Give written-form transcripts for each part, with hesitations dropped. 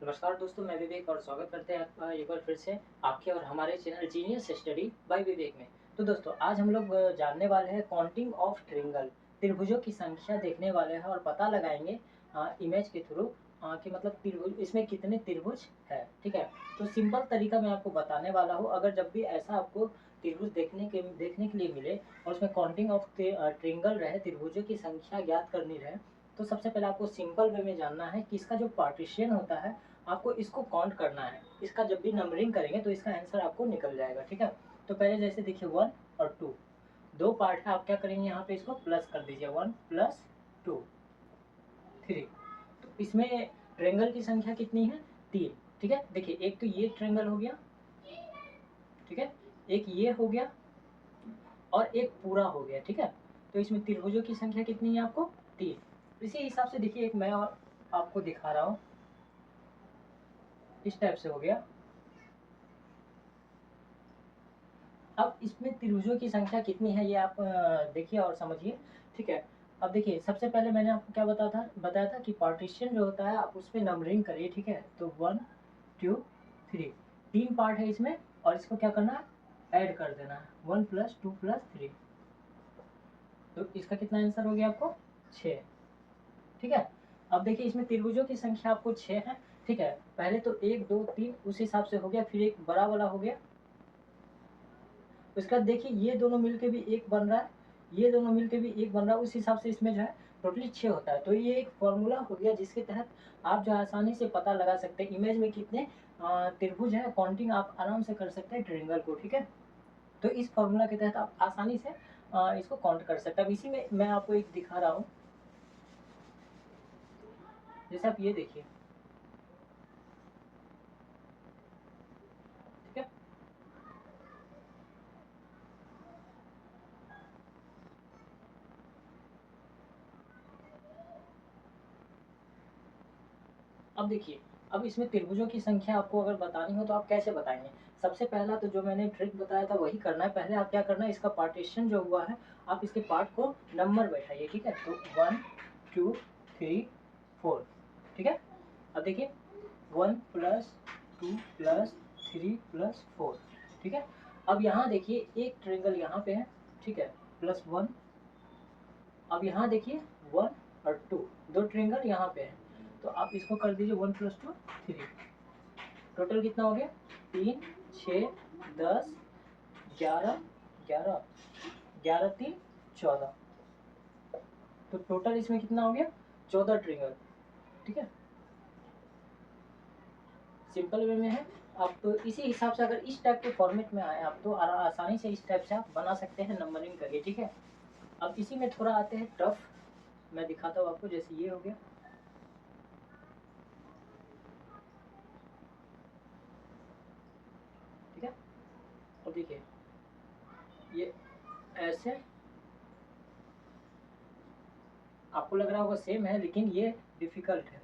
नमस्कार दोस्तों, मैं विवेक और स्वागत करते हैं आपका एक बार फिर से आपके और हमारे चैनल जीनियस स्टडी बाय विवेक में। तो दोस्तों आज हम लोग जानने वाले हैं काउंटिंग ऑफ ट्रायंगल, त्रिभुजों की संख्या देखने वाले हैं और पता लगाएंगे इमेज के थ्रू कि मतलब त्रिभुज इसमें कितने त्रिभुज है। ठीक है, तो सिंपल तरीका मैं आपको बताने वाला हूँ। अगर जब भी ऐसा आपको त्रिभुज देखने के लिए मिले और उसमें काउंटिंग ऑफ ट्रायंगल रहे, त्रिभुजों की संख्या ज्ञात करनी रहे, तो सबसे पहले आपको सिंपल वे में जानना है कि इसका जो पार्टीशन होता है आपको इसको काउंट करना है। इसका जब भी नंबरिंग करेंगे तो इसका आंसर आपको निकल जाएगा। ठीक है, तो पहले जैसे देखिए 1 और 2 दो पार्ट है। आप क्या करेंगे, यहाँ पे इसको प्लस कर दीजिए, 1 प्लस 2 3। तो इसमें ट्रायंगल की संख्या कितनी है, 3। ठीक है, देखिए एक तो ये ट्रायंगल हो गया, ठीक है, एक ये हो गया और एक पूरा हो गया। ठीक है, तो इसमें त्रिभुजों की संख्या कितनी है आपको, 3। इसी हिसाब से देखिए एक मैं और आपको दिखा रहा हूँ, इस टाइप से हो गया। अब इसमें त्रिभुजों की संख्या कितनी है ये आप देखिए और समझिए। ठीक है, अब देखिए सबसे पहले मैंने आपको क्या बताया था कि पार्टीशन जो होता है आप उस पर नंबरिंग करिए। ठीक है, तो 1 2 3 तीन पार्ट है इसमें और इसको क्या करना है, ऐड कर देना है, 1 प्लस 2 प्लस 3। तो इसका कितना आंसर हो गया आपको, 6। ठीक है, अब देखिए इसमें त्रिभुजों की संख्या आपको 6 है। ठीक है, पहले तो 1 2 3 उस हिसाब से हो गया, फिर एक बड़ा वाला हो गया। उसके बाद देखिए ये दोनों मिलके भी एक बन रहा है, ये दोनों मिलके भी एक बन रहा है। उस हिसाब से इसमें जो है टोटली 6 होता है। तो ये एक फॉर्मूला हो गया जिसके तहत आप जो आसानी से पता लगा सकते हैं इमेज में कितने त्रिभुज है। काउंटिंग आप आराम से कर सकते हैं ट्रायंगल को। ठीक है, तो इस फॉर्मूला के तहत आप आसानी से इसको काउंट कर सकते हैं। अब इसी में मैं आपको एक दिखा रहा हूँ, जैसे आप ये देखिए। ठीक है, अब देखिए, अब इसमें त्रिभुजों की संख्या आपको अगर बतानी हो तो आप कैसे बताएंगे। सबसे पहला तो जो मैंने ट्रिक बताया था वही करना है। पहले आप क्या करना है, इसका पार्टीशन जो हुआ है आप इसके पार्ट को नंबर बैठाइए। ठीक है, तो 1 2 3 4। ठीक है, अब देखिए 1 प्लस 2 प्लस 3 प्लस 4। ठीक है, अब यहाँ देखिए एक ट्रायंगल यहाँ पे है। ठीक है, प्लस 1। अब यहाँ देखिए 1 और 2 दो ट्रायंगल यहाँ पे है। तो आप इसको कर दीजिए 1 प्लस 2 3। टोटल कितना हो गया, 3 6 10 11 11 11 3 14। तो टोटल इसमें कितना हो गया, 14 ट्रायंगल। ठीक है, सिंपल वे में है। आप तो इसी हिसाब से अगर इस टाइप के फॉर्मेट में आए आप तो आसानी से इस टाइप से आप बना सकते हैं नंबरिंग करके। ठीक है, अब इसी में थोड़ा आते हैं टफ, मैं दिखाता हूँ आपको। जैसे ये हो गया, ठीक है, और देखिए ये ऐसे आपको लग रहा होगा सेम है, लेकिन ये डिफिकल्ट है।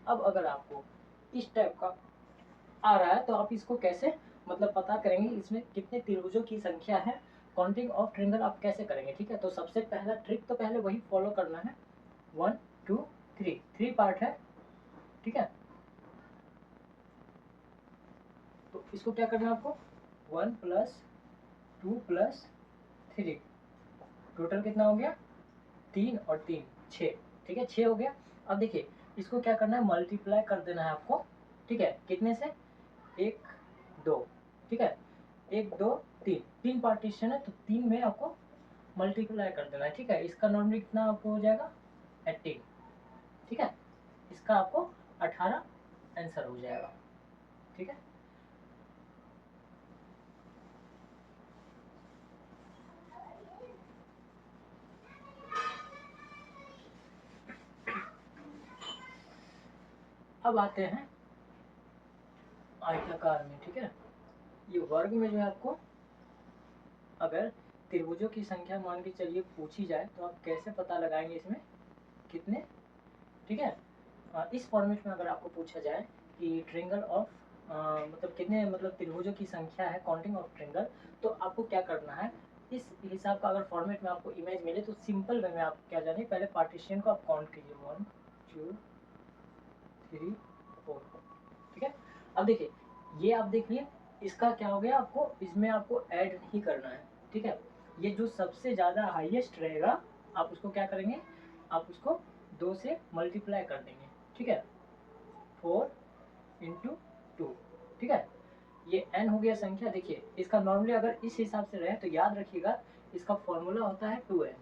अब अगर आपको इस टाइप का आ रहा है तो आप इसको कैसे मतलब पता करेंगे, इसमें कितने त्रिभुजों की संख्या है, काउंटिंग ऑफ ट्रायंगल आप कैसे करेंगे। ठीक है, तो सबसे पहला ट्रिक तो पहले वही फॉलो करना है, 1 2 3 3 पार्ट है। ठीक है, तो इसको क्या करना है आपको, 1 प्लस 2 प्लस 3। टोटल कितना हो गया, 3 और 3 6। ठीक है, 6 हो गया। अब देखिए इसको क्या करना है, मल्टीप्लाई कर देना है आपको। ठीक है, कितने से, 1 2। ठीक है, 1 2 3 तीन पार्टीशन है तो 3 में आपको मल्टीप्लाई कर देना है। ठीक है, इसका नॉर्मली कितना आपको हो जाएगा, 18। ठीक है, इसका आपको 18 आंसर हो जाएगा। ठीक है, अब आते हैं आयताकार में। ठीक है, ये वर्ग में जो है आपको अगर त्रिभुजों की संख्या मान के चलिए पूछी जाए तो आप कैसे पता लगाएंगे इसमें कितने। ठीक है, इस फॉर्मेट में अगर आपको पूछा जाए कि ट्रायंगल ऑफ मतलब कितने मतलब त्रिभुजों की संख्या है, काउंटिंग ऑफ ट्रायंगल, तो आपको क्या करना है, इस हिसाब का अगर फॉर्मेट में आपको इमेज मिले तो सिंपल वे में आप क्या जानिए, पहले पार्टीशन को आप काउंट कीजिए, 1 2 3 4। ठीक है, अब देखिए ये आप देखिए इसका क्या हो गया, आपको इसमें आपको ऐड नहीं करना है। ठीक है, ये जो सबसे ज़्यादा हाईएस्ट रहेगा आप उसको क्या करेंगे, आप उसको 2 से मल्टीप्लाई कर देंगे। ठीक है, 4 इंटू 2। ठीक है, ये n हो गया संख्या। देखिए इसका नॉर्मली अगर इस हिसाब से रहे तो याद रखिएगा इसका फॉर्मूला होता है 2n।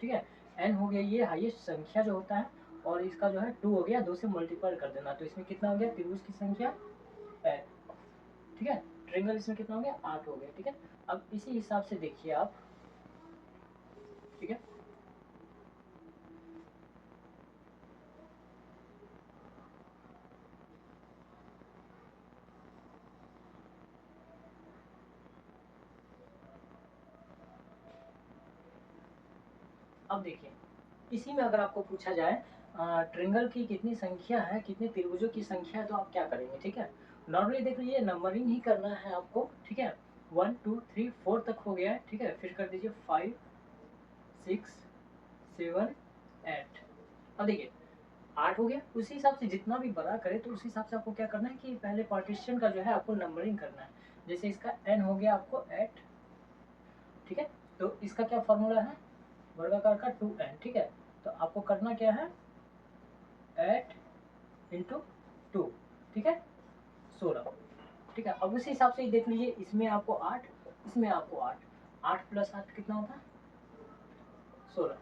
ठीक है, n हो गया ये हाईएस्ट संख्या जो होता है, और इसका जो है 2 हो गया, 2 से मल्टीप्लाई कर देना, तो इसमें कितना हो गया, त्रिभुज की संख्या 8। ठीक है, ट्रायंगल इसमें कितना हो गया, 8 हो गया। ठीक है, अब इसी हिसाब से देखिए आप। ठीक है, अब देखिए इसी में अगर आपको पूछा जाए ट्रायंगल की कितनी संख्या है, कितने त्रिभुजों की संख्या है, तो आप क्या करेंगे। ठीक है, नॉर्मली देख लीजिए नंबरिंग ही करना है आपको। ठीक है, 1 2 3 4 तक हो गया है। ठीक है, फिर कर दीजिए 5 6 7 8। अब देखिए 8 हो गया, उसी हिसाब से जितना भी बड़ा करे तो उसी हिसाब से आपको क्या करना है कि पहले पार्टीशन का जो है आपको नंबरिंग करना है। जैसे इसका n हो गया आपको 8। ठीक है, तो इसका क्या फॉर्मूला है, वर्गाकार का 2n। ठीक है, तो आपको करना क्या है, 8 इंटू 2। ठीक है, 16। ठीक है, अब उसी हिसाब से ही देख लीजिए इसमें आपको 8, इसमें आपको 8, 8 प्लस 8 कितना होता है, 16।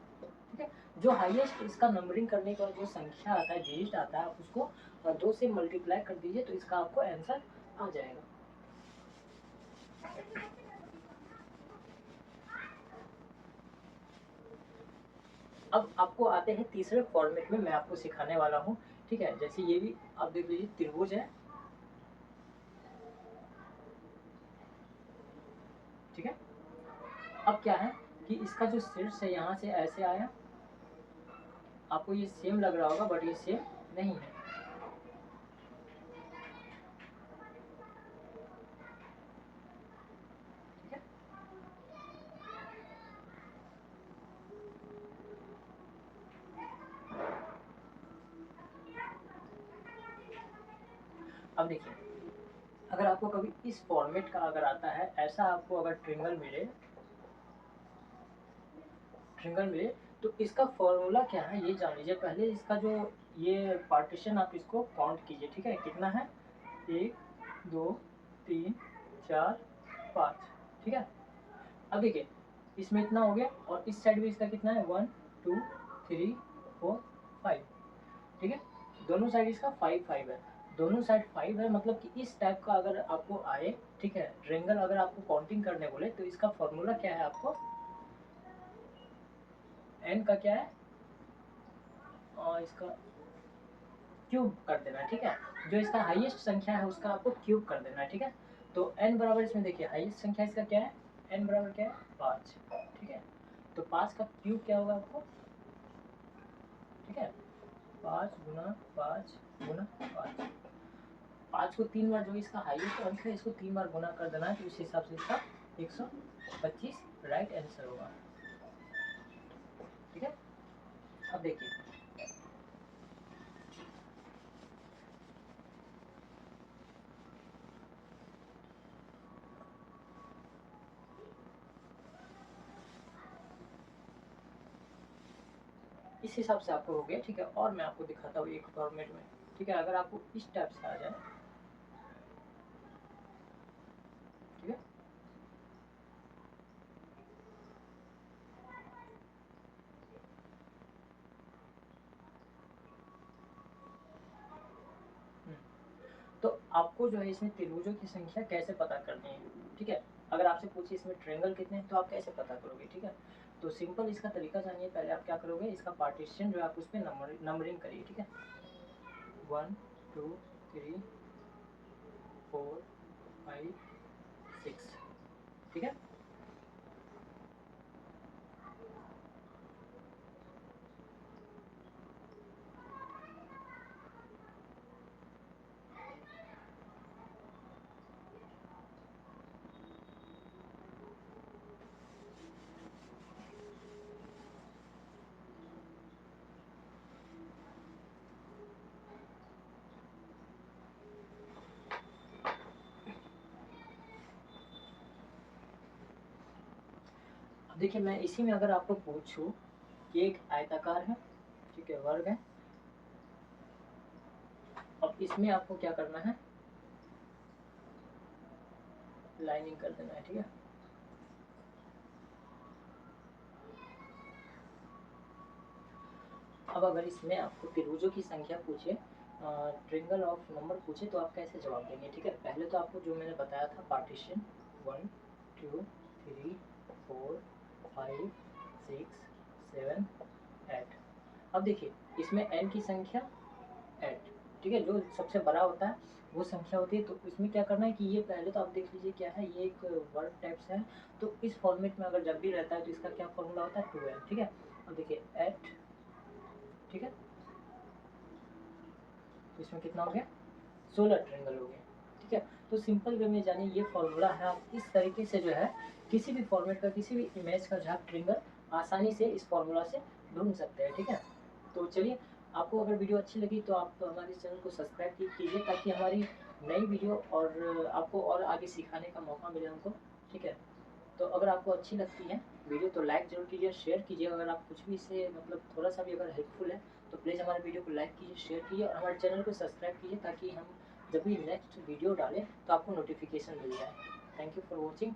ठीक है, जो हाईएस्ट इसका नंबरिंग करने का जो संख्या आता है, डिजिट आता है, आप उसको 2 से मल्टीप्लाई कर दीजिए तो इसका आपको आंसर आ जाएगा। अब आपको आते हैं तीसरे फॉर्मेट में, मैं आपको सिखाने वाला हूँ। ठीक है, जैसे ये भी आप देख लीजिए त्रिभुज है। ठीक है, अब क्या है कि इसका जो शीर्ष है यहाँ से ऐसे आया, आपको ये सेम लग रहा होगा बट ये सेम नहीं है। ठीक है, अब देखिए अगर आपको कभी इस फॉर्मेट का अगर आता है, ऐसा आपको अगर ट्रिंगल मिले तो इसका फॉर्मूला क्या है ये जान लीजिए। पहले इसका जो ये पार्टीशन आप इसको काउंट कीजिए। ठीक है, कितना है, 1 2 3 4 5। ठीक है, अब देखिए इसमें इतना हो गया और इस साइड भी इसका कितना है, 1 2 3 4 5। ठीक है, दोनों साइड इसका 5 5 है, दोनों साइड 5 है, मतलब कि इस टाइप का अगर आपको आए। ठीक है, ट्रायंगल अगर आपको काउंटिंग करने बोले तो इसका फॉर्मूला क्या है, आपको n का क्या है, और इसका क्यूब कर देना है। ठीक है, जो इसका हाईएस्ट संख्या है उसका आपको क्यूब कर देना है। ठीक है, तो n बराबर इसमें देखिए हाईएस्ट संख्या इसका क्या है, n बराबर क्या है, 5। ठीक है, तो 5 का क्यूब क्या होगा आपको। ठीक है, 5 गुना 5 गुना 5। 5 को 3 बार, जो इसका हाईएस्ट अंक है इसको 3 बार गुना कर देना है, तो उस हिसाब से इसका 125 राइट आंसर होगा। ठीक है, अब देखिए इस हिसाब से आपको हो गया। ठीक है, और मैं आपको दिखाता हूँ एक फॉर्मेट में। ठीक है, अगर आपको इस टाइप से आ जाए। ठीक है, तो आपको जो है इसमें त्रिभुजों की संख्या कैसे पता करनी है। ठीक है, अगर आपसे पूछे इसमें ट्रायंगल कितने हैं तो आप कैसे पता करोगे। ठीक है, तो सिंपल इसका तरीका जानिए। पहले आप क्या करोगे, इसका पार्टीशन जो है आप उस पर नंबरिंग करिए। ठीक है, 1 2 3 4 5 6। ठीक है, देखिए मैं इसी में अगर आपको पूछूं कि एक आयताकार है, ठीक है, वर्ग है, अब इसमें आपको क्या करना है, लाइनिंग कर देना है, ठीक है। अब अगर इसमें आपको त्रिभुजों की संख्या पूछे, ट्रिंगल ऑफ नंबर पूछे, तो आप कैसे जवाब देंगे, ठीक है। पहले तो आपको जो मैंने बताया था पार्टीशन 1 2 3 4 5 6 7 8। अब देखिए इसमें n की संख्या 8, ठीक है, जो सबसे बड़ा होता है वो संख्या होती है। तो इसमें क्या करना है कि ये पहले तो आप देख लीजिए क्या है, ये एक वर्ड टाइप से है। तो इस फॉर्मेट में अगर जब भी रहता है तो इसका क्या फॉर्मूला होता है, 2n, ठीक है। अब देखिए 8, ठीक है, तो इसमें कितना हो गया, 16 ट्रायंगल हो गया, ठीक है। तो सिंपल वे में जानिए ये फॉर्मूला है, आप इस तरीके से जो है किसी भी फॉर्मेट का, किसी भी इमेज का जहाँ ट्रायंगल आसानी से इस फॉर्मूला से ढूंढ सकते हैं, ठीक है। तो चलिए, आपको अगर वीडियो अच्छी लगी तो आप हमारे चैनल को सब्सक्राइब कीजिए, ताकि हमारी नई वीडियो और आपको और आगे सिखाने का मौका मिले हमको, ठीक है। तो अगर आपको अच्छी लगती है वीडियो तो लाइक ज़रूर कीजिए, शेयर कीजिए। अगर आप कुछ भी इससे मतलब थोड़ा सा भी अगर हेल्पफुल है तो प्लीज़ हमारे वीडियो को लाइक कीजिए, शेयर कीजिए और हमारे चैनल को सब्सक्राइब कीजिए, ताकि हम जब भी नेक्स्ट वीडियो डालें तो आपको नोटिफिकेशन मिल जाए। Thank you for watching.